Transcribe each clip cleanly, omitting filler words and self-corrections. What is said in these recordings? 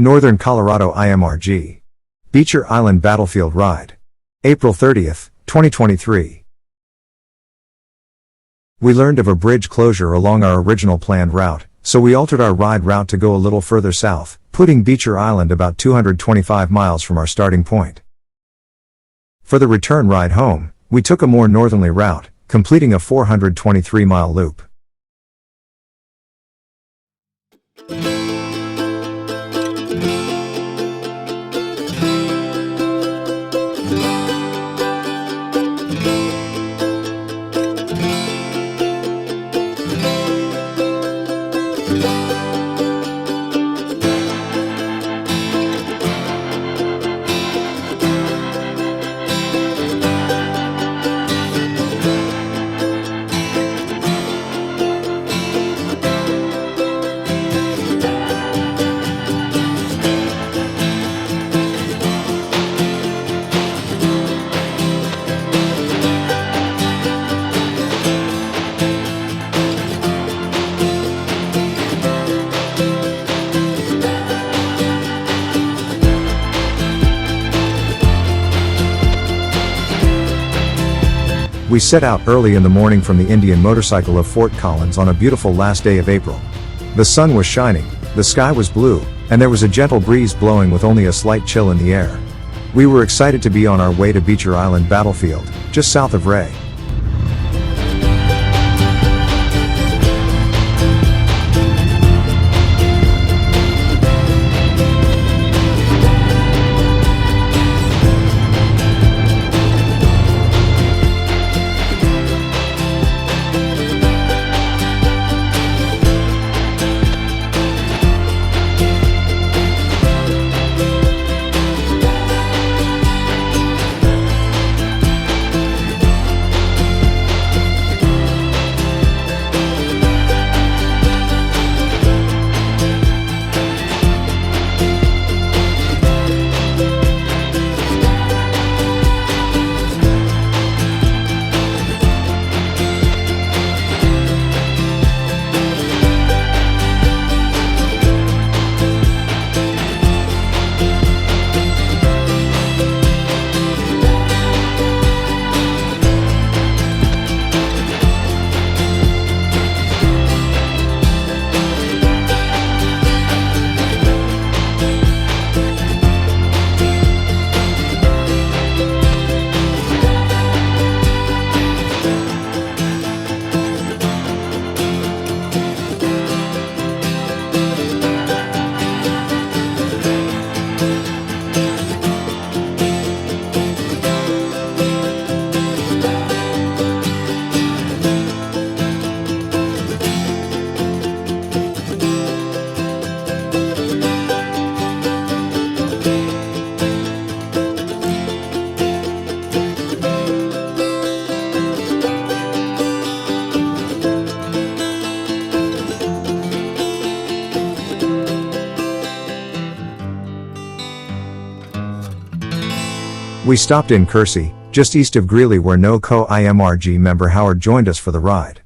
Northern Colorado IMRG. Beecher Island Battlefield Ride. April 30th, 2023. We learned of a bridge closure along our original planned route, so we altered our ride route to go a little further south, putting Beecher Island about 225 miles from our starting point. For the return ride home, we took a more northerly route, completing a 423-mile loop. We set out early in the morning from the Indian Motorcycle of Fort Collins on a beautiful last day of April. The sun was shining, the sky was blue, and there was a gentle breeze blowing with only a slight chill in the air. We were excited to be on our way to Beecher Island Battlefield, just south of Wray. We stopped in Kersey, just east of Greeley, where NOCO IMRG member Howard joined us for the ride.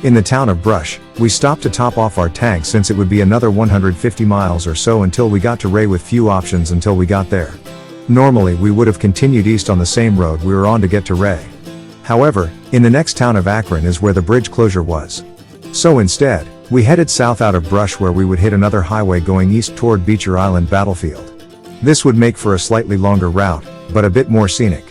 In the town of Brush, we stopped to top off our tank since it would be another 150 miles or so until we got to Wray with few options until we got there. Normally we would have continued east on the same road we were on to get to Wray. However, in the next town of Akron is where the bridge closure was. So instead, we headed south out of Brush where we would hit another highway going east toward Beecher Island Battlefield. This would make for a slightly longer route, but a bit more scenic.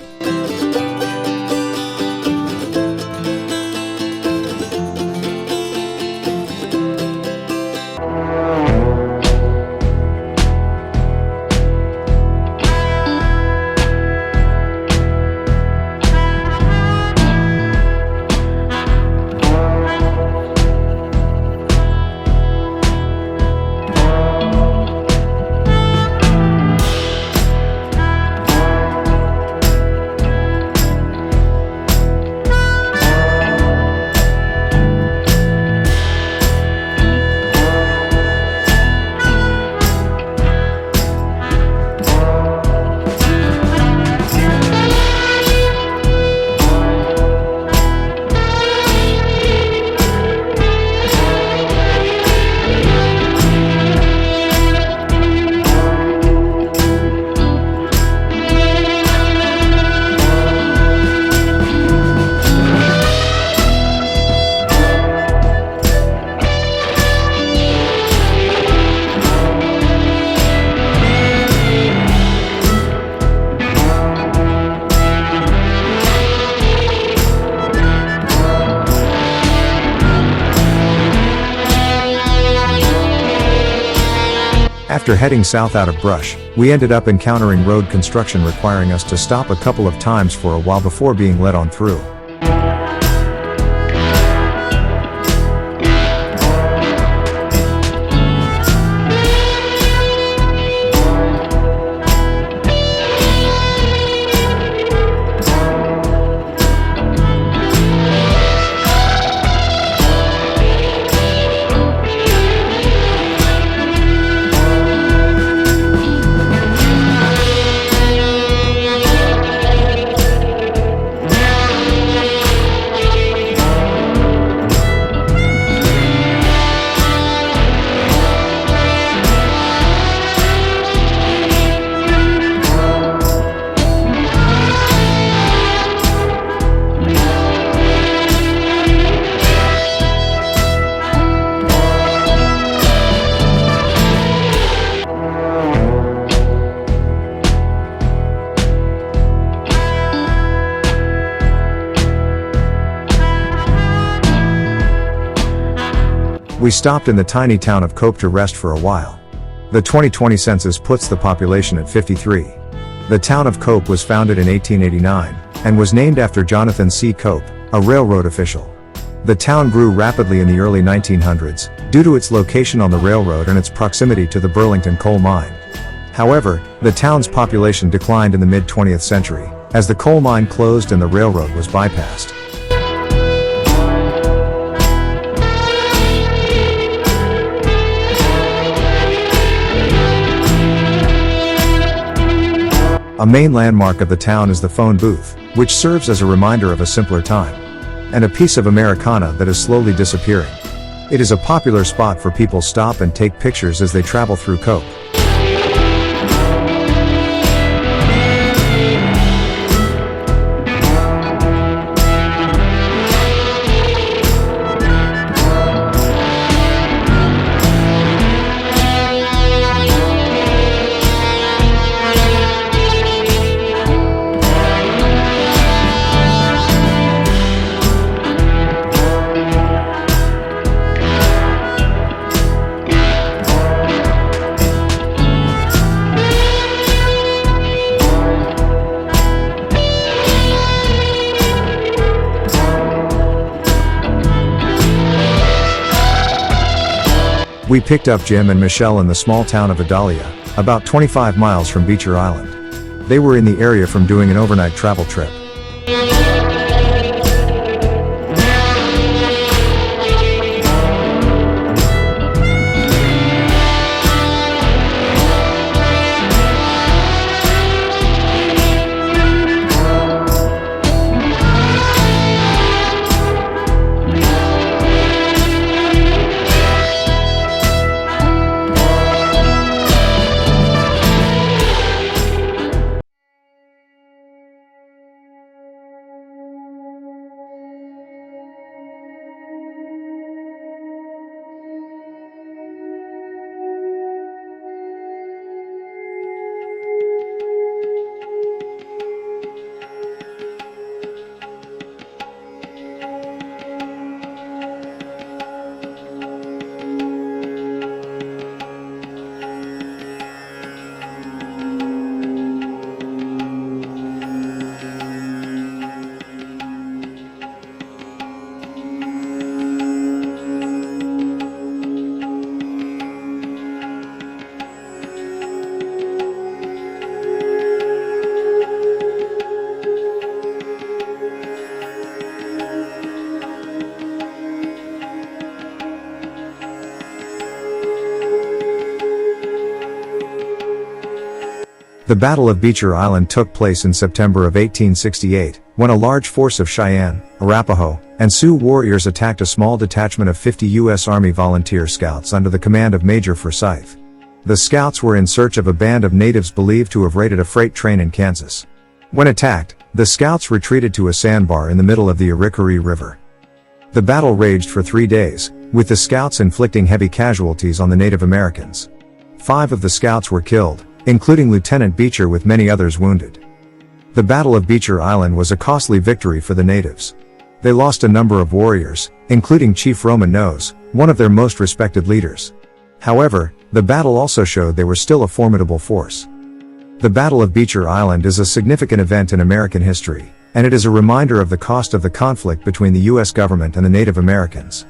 After heading south out of Brush, we ended up encountering road construction requiring us to stop a couple of times for a while before being let on through. We stopped in the tiny town of Cope to rest for a while. The 2020 census puts the population at 53. The town of Cope was founded in 1889, and was named after Jonathan C. Cope, a railroad official. The town grew rapidly in the early 1900s, due to its location on the railroad and its proximity to the Burlington coal mine. However, the town's population declined in the mid-20th century, as the coal mine closed and the railroad was bypassed. A main landmark of the town is the phone booth, which serves as a reminder of a simpler time. And a piece of Americana that is slowly disappearing. It is a popular spot for people stop and take pictures as they travel through Cope. We picked up Jim and Michelle in the small town of Adalia, about 25 miles from Beecher Island. They were in the area from doing an overnight travel trip. The Battle of Beecher Island took place in September of 1868, when a large force of Cheyenne, Arapaho, and Sioux warriors attacked a small detachment of 50 U.S. Army volunteer scouts under the command of Major Forsyth. The scouts were in search of a band of natives believed to have raided a freight train in Kansas. When attacked, the scouts retreated to a sandbar in the middle of the Arickaree River. The battle raged for 3 days, with the scouts inflicting heavy casualties on the Native Americans. 5 of the scouts were killed, including Lieutenant Beecher, with many others wounded. The Battle of Beecher Island was a costly victory for the natives. They lost a number of warriors, including Chief Roman Nose, one of their most respected leaders. However, the battle also showed they were still a formidable force. The Battle of Beecher Island is a significant event in American history, and it is a reminder of the cost of the conflict between the U.S. government and the Native Americans.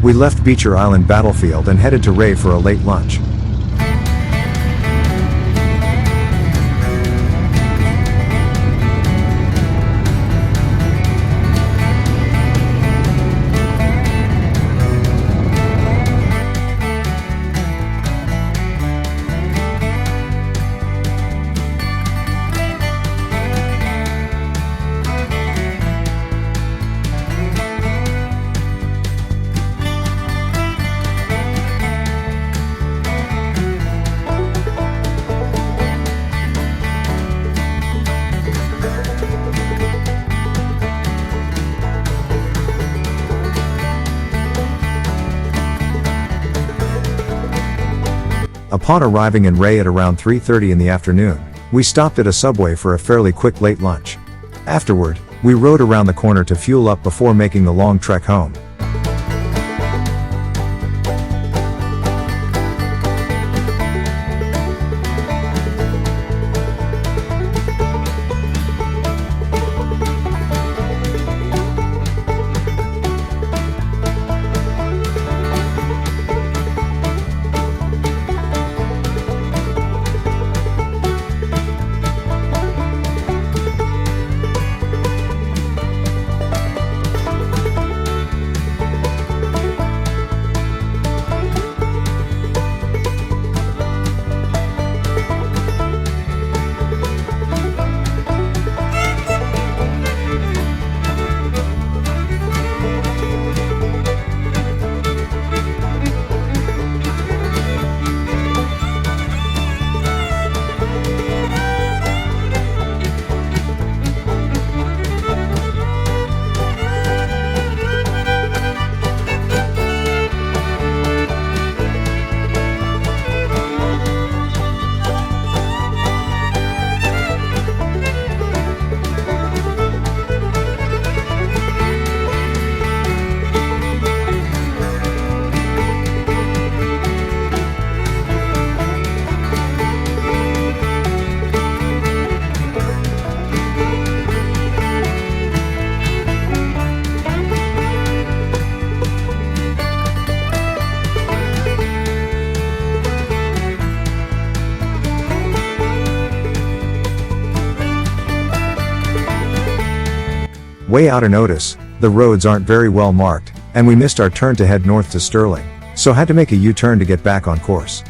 We left Beecher Island Battlefield and headed to Wray for a late lunch. Upon arriving in Wray at around 3:30 in the afternoon, we stopped at a Subway for a fairly quick late lunch. Afterward, we rode around the corner to fuel up before making the long trek home. Way out in Otis, the roads aren't very well marked, and we missed our turn to head north to Sterling, so had to make a U-turn to get back on course.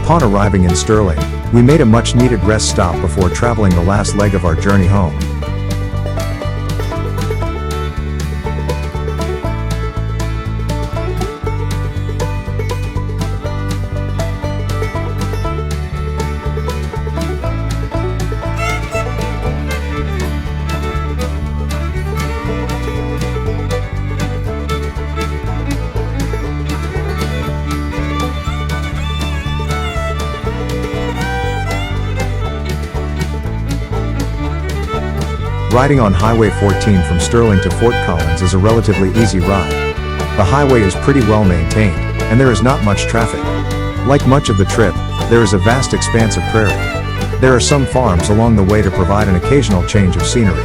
Upon arriving in Sterling, we made a much-needed rest stop before traveling the last leg of our journey home. Riding on Highway 14 from Sterling to Fort Collins is a relatively easy ride. The highway is pretty well maintained, and there is not much traffic. Like much of the trip, there is a vast expanse of prairie. There are some farms along the way to provide an occasional change of scenery.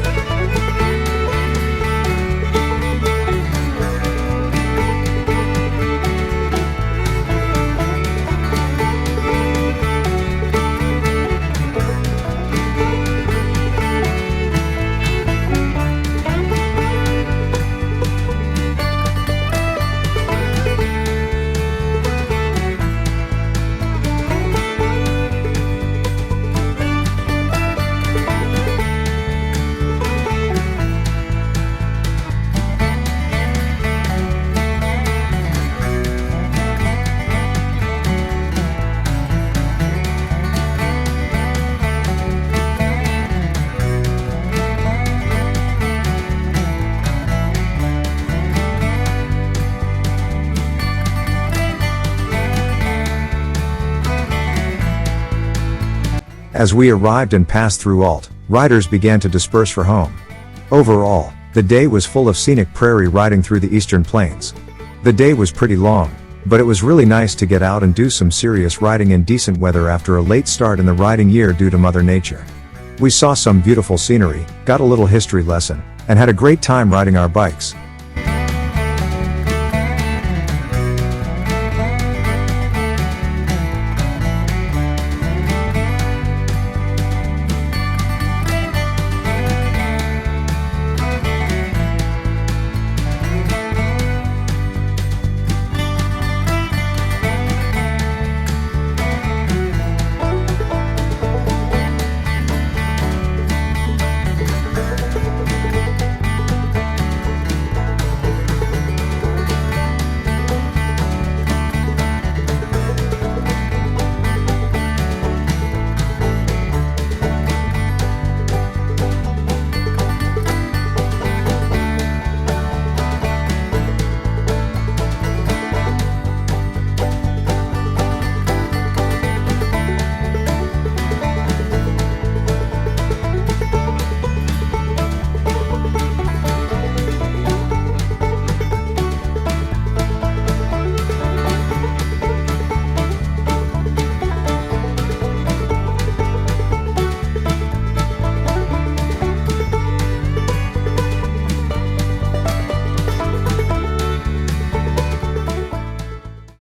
As we arrived and passed through Alt, riders began to disperse for home. Overall, the day was full of scenic prairie riding through the eastern plains. The day was pretty long, but it was really nice to get out and do some serious riding in decent weather after a late start in the riding year due to Mother Nature. We saw some beautiful scenery, got a little history lesson, and had a great time riding our bikes.